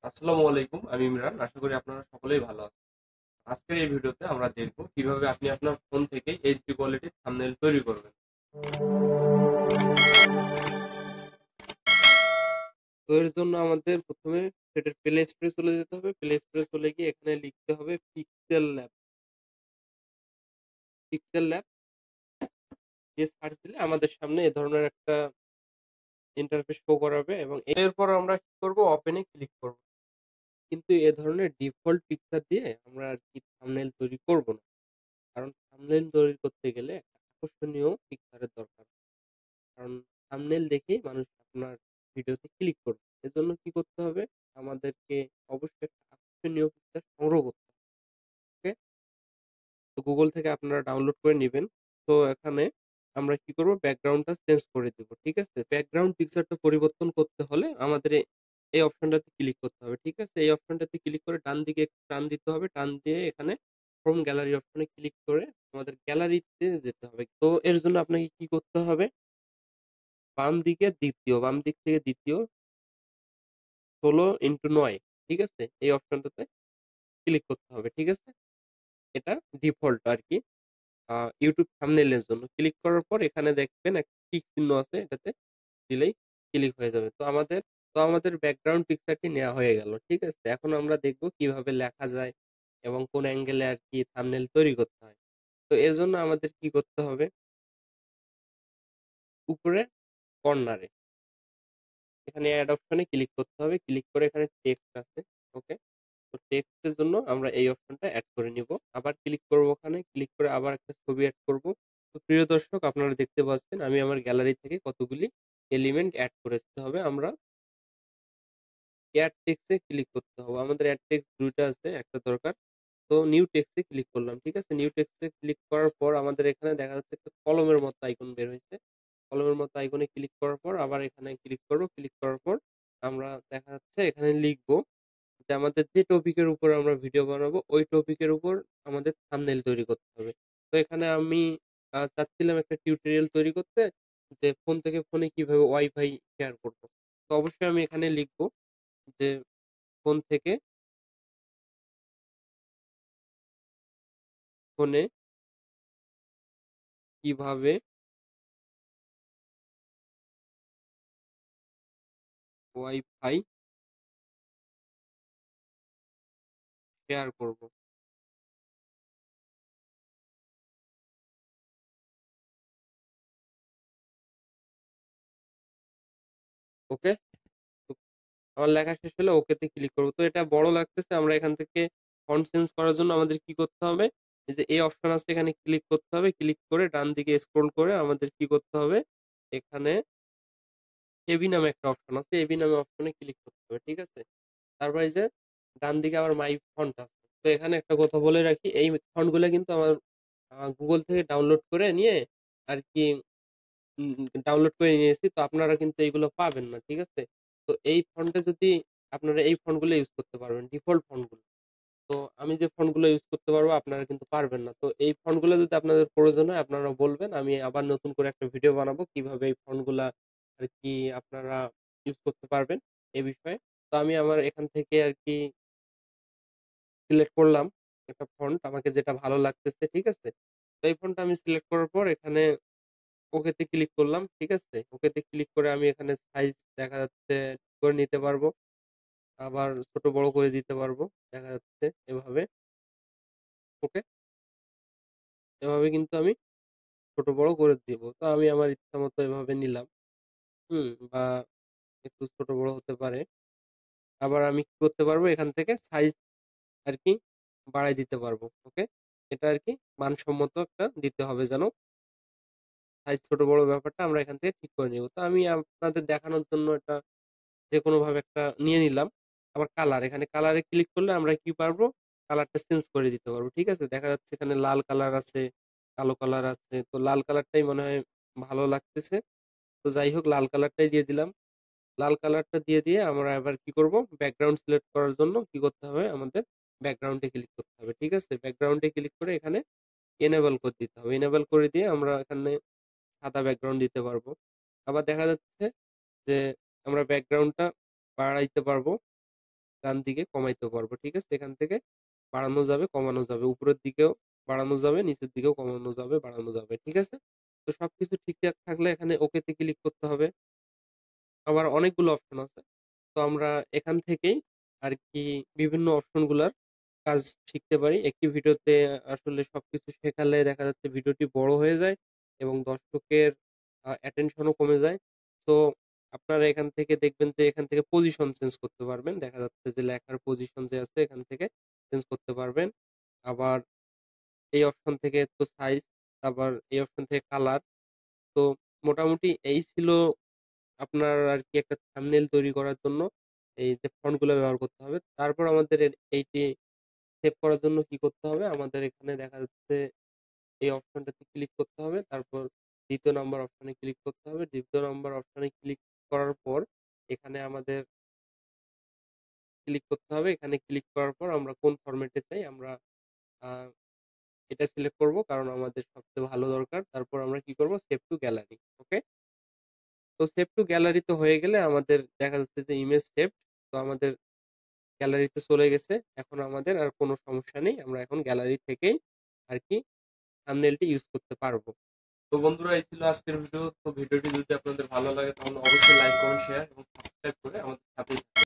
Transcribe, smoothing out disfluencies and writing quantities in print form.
আসসালামু আলাইকুম, আমি ইমরান। আশা করি আপনারা সকলেই ভালো আছেন। আজকের এই ভিডিওতে আমরা দেখব কিভাবে আপনি আপনার ফোন থেকে এইচডি কোয়ালিটির থাম্বনেল তৈরি করবেন। তো এর জন্য আমাদের প্রথমে সেটার প্লে স্টোরে চলে যেতে হবে। প্লে স্টোরে চলে গিয়ে এখানে লিখতে হবে পিক্সেল ল্যাব। পিক্সেল ল্যাব দিয়ে সার্চ দিলে আমাদের সামনে এ ধরনের একটা ইন্টারফেস শো করাবে এবং এরপর আমরা কি করব, ওপেনে ক্লিক করব। কিন্তু এ ধরনের ডিফল্ট পিকচার দিয়ে আমরা আর কি থাম্বনেল তৈরি করব না। কারণ থাম্বনেল তৈরি করতে গেলে একটা আকর্ষণীয় পিকচারের দরকার। কারণ থাম্বনেল দেখেই মানুষ আপনার ভিডিওতে ক্লিক করবে। এজন্য কি করতে হবে? আমাদেরকে অবশ্যই একটা আকর্ষণীয় পিকচার সংগ্রহ করতে হবে। ওকে? তো Google থেকে আপনারা ডাউনলোড করে নিবেন। তো এখানে আমরা কি করব? ব্যাকগ্রাউন্ডটা চেঞ্জ করে দিব। ঠিক আছে? ব্যাকগ্রাউন্ড পিকচারটা পরিবর্তন করতে হলে আমাদের এই অপশনটাতে ক্লিক করতে হবে। ঠিক আছে? এই অপশনটাতে ক্লিক করে ডান দিকে একটু টান দিতে হবে। টান দিয়ে এখানে ফ্রম গ্যালারি অপশনে ক্লিক করে আমাদের গ্যালারিতে যেতে হবে। তো এর জন্য আপনাকে কি করতে হবে? বাম দিক থেকে দ্বিতীয় 16:9, ঠিক আছে? এই অপশনটাতে ক্লিক করতে হবে। ঠিক আছে? এটা ডিফল্ট আরকি ইউটিউব থাম্বনেইল এর জন্য। ক্লিক করার পর এখানে দেখবেন একটা টিক চিহ্ন আছে, এটাতে দিলেই ক্লিক হয়ে যাবে। তো আমাদের ব্যাকগ্রাউন্ড পিকচারটি নেয়া হয়ে গেল। ঠিক আছে? এখন আমরা দেখব কিভাবে লেখা যায় এবং কোন অ্যাঙ্গেলে আরকি থাম্বনেইল তৈরি করতে হয়। তো এর জন্য আমাদের কি করতে হবে? উপরে কর্নারে এখানে এড অপশনে ক্লিক করতে হবে। ক্লিক করে এখানে টেক্সট আছে। ওকে? তো টেক্সটের জন্য আমরা এই অপশনটা এড করে নিব। আবার ক্লিক করব, ওখানে ক্লিক করে আবার একটা ছবি এড করব। তো প্রিয় দর্শক, আপনারা দেখতে পাচ্ছেন আমি আমার গ্যালারি থেকে কতগুলি এলিমেন্ট এড করতে হবে। আমরা এড টেক্সটে ক্লিক করতে হবে। আমাদের এড টেক্সট দুইটা আছে, একটা দরকার। তো নিউ টেক্সটে ক্লিক করলাম। ঠিক আছে? নিউ টেক্সটে ক্লিক করার পর আমাদের এখানে দেখা যাচ্ছে একটা কলমের মতো আইকন বের হয়েছে। কলমের মতো আইকনে ক্লিক করার পর আবার এখানে ক্লিক করব। ক্লিক করার পর আমরা দেখা যাচ্ছে এখানে লিখব যে আমাদের যে টপিকের উপর আমরা ভিডিও বানাবো ওই টপিকের উপর আমাদের থাম্বনেইল তৈরি করতে হবে। তো এখানে আমি চাচ্ছিলাম একটা টিউটোরিয়াল তৈরি করতে, যে ফোন থেকে ফোনে কিভাবে ওয়াইফাই শেয়ার করব। তো অবশ্যই আমি এখানে লিখব যে ফোন থেকে ফোনে কিভাবে ওয়াইফাই শেয়ার করব। ওকে? তো আমার লেখা শেষ হলে ওকেতে ক্লিক করব। তো এটা বড় লাগতেছে, আমরা এখান থেকে ফন্ট চেঞ্জ করার জন্য আমাদের কি করতে হবে? এই যে এই অপশন আছে, এখানে ক্লিক করতে হবে। ক্লিক করে ডান দিকে স্ক্রল করে আমাদের কি করতে হবে? এখানে এবি নামে একটা অপশন আছে। এবি নামে অপশনে ক্লিক করতে হবে। ঠিক আছে? তারপর এই যে ডান দিকে আবার মাই ফন্ট আছে। তো এখানে একটা কথা বলে রাখি, এই ফন্ট গুলা কিন্তু আমার গুগল থেকে ডাউনলোড করে নিয়ে আর কি ডাউনলোড করে নিয়েছি। তো আপনারা কিন্তু এইগুলো পাবেন না। ঠিক আছে? তো এই ফন্টে যদি আপনারা এই ফন্ট গুলো ইউজ করতে পারবেন, ডিফল্ট ফন্ট গুলো। তো আমি যে ফন্ট গুলো ইউজ করতে পারবো আপনারা কিন্তু পারবেন না। তো এই ফন্ট গুলো যদি আপনাদের প্রয়োজন হয় আপনারা বলবেন, আমি আবার নতুন করে একটা ভিডিও বানাবো কিভাবে এই ফন্ট গুলা আর কি আপনারা ইউজ করতে পারবেন এ বিষয়ে। তো আমি আমার এখান থেকে আর কি সিলেক্ট করলাম একটা ফন্ট আমাকে যেটা ভালো লাগতেছে। ঠিক আছে? তো এই ফন্টটা আমি সিলেক্ট করার পর এখানে ওকেতে ক্লিক করলাম। ঠিক আছে? ওকেতে ক্লিক করে আমি এখানে সাইজ দেখা যাচ্ছে করে নিতে পারবো। আবার ছোট বড় করে দিতে পারবো। দেখা যাচ্ছে এভাবে। ওকে? এভাবে কিন্তু আমি ছোট বড় করে দিব। তো আমি আমার ইচ্ছা মতো এভাবে নিলাম। বা একটু ছোট বড় হতে পারে। আবার আমি কি করতে পারবো? এখান থেকে সাইজ আরকি বাড়ায় দিতে পারবো। ওকে? এটা আরকি মানসম্মত একটা দিতে হবে যেন সাইজ ছোট বড় ব্যাপারটা আমরা এখান থেকে ঠিক করে নিব। তো আমি আপনাদের দেখানোর জন্য এটা যেকোনোভাবে একটা নিয়ে নিলাম। আবার কালার, এখানে কালারে ক্লিক করলে আমরা কি পারবো? কালারটা চেঞ্জ করে দিতে পারবো। ঠিক আছে? দেখা যাচ্ছে এখানে লাল কালার আছে, কালো কালার আছে। তো লাল কালারটাই মনে হয় ভালো লাগতেছে। তো যাই হোক, লাল কালারটাই দিয়ে দিলাম। লাল কালারটা দিয়ে আমরা এবার কি করব? ব্যাকগ্রাউন্ড সিলেক্ট করার জন্য কি করতে হবে? আমাদের ব্যাকগ্রাউন্ডে ক্লিক করতে হবে। ঠিক আছে? ব্যাকগ্রাউন্ডে ক্লিক করে এখানে এনেবল করে দিতে হবে। এনেবল করে দিয়ে আমরা এখানে সাদা ব্যাকগ্রাউন্ড দিতে পারবো। আবার দেখা যাচ্ছে যে আমরা ব্যাকগ্রাউন্ডটা বাড়াইতে পারবো। ডান দিকে কমাইতে পারবো। ঠিক আছে? এখান থেকে বাড়ানো যাবে, কমানো যাবে। উপরের দিকেও বাড়ানো যাবে, নিচের দিকেও কমানো যাবে, বাড়ানো যাবে। ঠিক আছে? তো সবকিছু ঠিকঠাক থাকলে এখানে ওকে তে ক্লিক করতে হবে। আবার অনেকগুলো অপশন আছে। তো আমরা এখান থেকেই আরকি বিভিন্ন অপশন গুলার কাজ শিখতে পারি। একটি ভিডিওতে আসলে সবকিছু শেখালে দেখা যাচ্ছে ভিডিওটি বড় হয়ে যায় এবং দর্শকের অ্যাটেনশন ও কমে যায়। তো আপনারা এখান থেকে দেখবেন যে এখান থেকে পজিশন চেঞ্জ করতে পারবেন। দেখা যাচ্ছে যে লেখার পজিশন যে আছে এখান থেকে চেঞ্জ করতে পারবেন। আবার এই অপশন থেকে তো সাইজ, আবার এই অপশন থেকে কালার। তো মোটামুটি এই ছিল আপনার আরকি একটা থাম্বনেইল তৈরি করার জন্য এই যে ফন্ট গুলো ব্যবহার করতে হবে। তারপর আমাদের এইটি সেভ করার জন্য কি করতে হবে? আমাদের এখানে দেখা যাচ্ছে এই অপশনটাতে ক্লিক করতে হবে। তারপর ২য় নাম্বার অপশনে ক্লিক করতে হবে। ২য় নাম্বার অপশনে ক্লিক করার পর এখানে আমাদের ক্লিক করতে হবে। এখানে ক্লিক করার পর আমরা কোন ফরমেটে চাই আমরা আ এটা সিলেক্ট করব। কারণ আমাদের সবচেয়ে ভালো দরকার। তারপর আমরা কি করব? Save to gallery. ওকে? তো সেভ টু গ্যালারি তো হয়ে গেলে আমাদের দেখা যাচ্ছে যে ইমেজ সেভড। তো আমাদের গ্যালারিতে চলে গেছে। এখন আমাদের আর কোন সমস্যা নেই। আমরা এখন গ্যালারি থেকেই আরকি থাম্বনেইলটি ইউজ করতে পারবো। তো বন্ধুরা এই ছিল আজকের ভিডিও। তো ভিডিওটি যদি আপনাদের ভালো লাগে তাহলে অবশ্যই লাইক, কমেন্ট, শেয়ার এবং সাবস্ক্রাইব করে আমাদের সাথেই থাকবেন।